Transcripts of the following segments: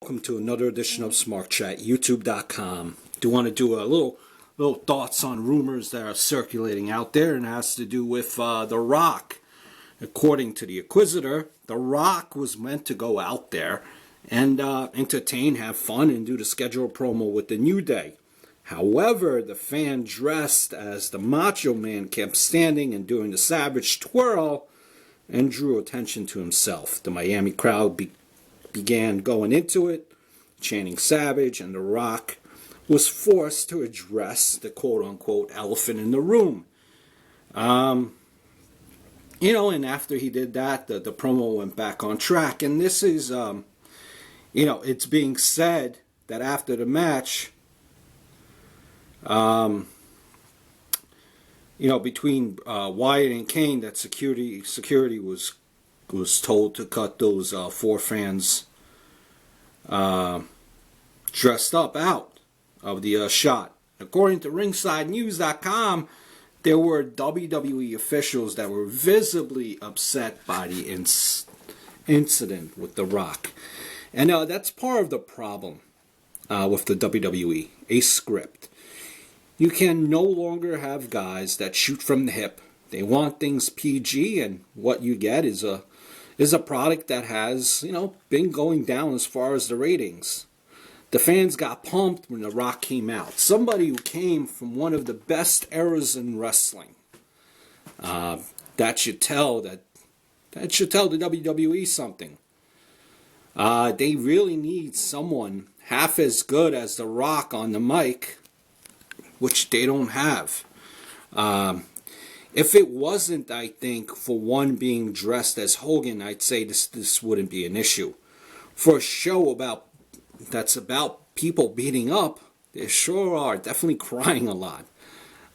welcome to another edition of Smart Chat, YouTube.com. Do want to do a little thoughts on rumors that are circulating out there, and it has to do with The Rock. According to the Inquisitor, The Rock was meant to go out there and entertain, have fun, and do the scheduled promo with the New Day. However, the fan dressed as the Macho Man kept standing and doing the Savage Twirl and drew attention to himself. The Miami crowd began going into it, chanting Savage, and The Rock was forced to address the quote-unquote elephant in the room. And after he did that, the promo went back on track. And this is, it's being said that after the match, between Wyatt and Kane, that security was told to cut those four fans dressed up out of the shot. According to RingsideNews.com, there were WWE officials that were visibly upset by the incident with The Rock. And that's part of the problem with the WWE, a script. You can no longer have guys that shoot from the hip. They want things PG, and what you get is a product that has, been going down as far as the ratings. The fans got pumped when The Rock came out. Somebody who came from one of the best eras in wrestling. That should tell the WWE something. They really need someone half as good as The Rock on the mic, which they don't have. If it wasn't, I think, for one being dressed as Hogan, I'd say this wouldn't be an issue. For a show that's about people beating up, they sure are definitely crying a lot.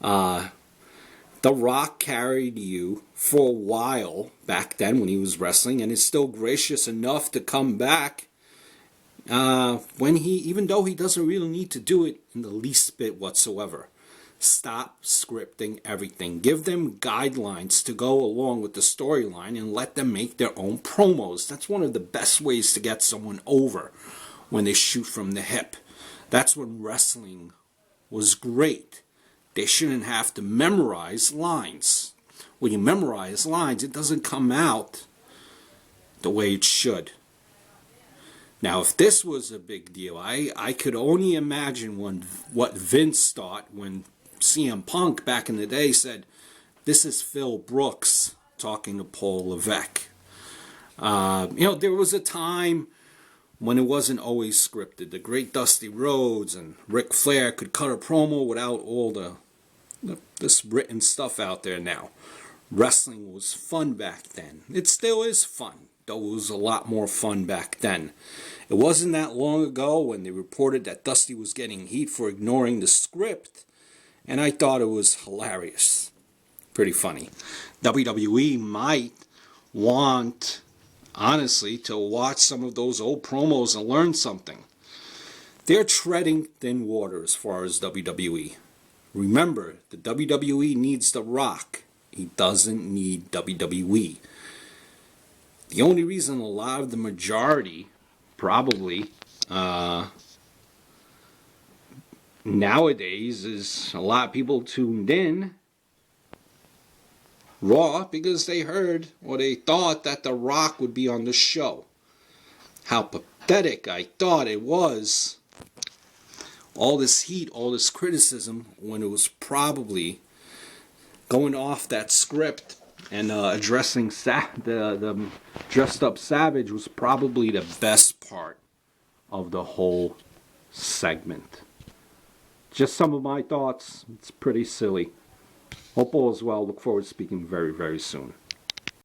The Rock carried you for a while back then when he was wrestling, and is still gracious enough to come back even though he doesn't really need to do it in the least bit whatsoever. Stop scripting everything. Give them guidelines to go along with the storyline and let them make their own promos. That's one of the best ways to get someone over, when they shoot from the hip. That's when wrestling was great. They shouldn't have to memorize lines. When you memorize lines, it doesn't come out the way it should. Now, if this was a big deal, I could only imagine what Vince thought when CM Punk back in the day said, "This is Phil Brooks talking to Paul Levesque." There was a time when it wasn't always scripted. The great Dusty Rhodes and Ric Flair could cut a promo without all this written stuff out there now. Wrestling was fun back then. It still is fun, though it was a lot more fun back then. It wasn't that long ago when they reported that Dusty was getting heat for ignoring the script, and I thought it was hilarious. Pretty funny. WWE might want, honestly, to watch some of those old promos and learn something. They're treading thin water as far as WWE. Remember, the WWE needs The Rock. He doesn't need WWE. The only reason a lot of the majority probably nowadays is a lot of people tuned in Raw because they heard or they thought that The Rock would be on the show. How pathetic I thought it was. All this heat, all this criticism, when it was probably going off that script and addressing the dressed up Savage was probably the best part of the whole segment. Just some of my thoughts. It's pretty silly. Hope all is well. Look forward to speaking very, very soon.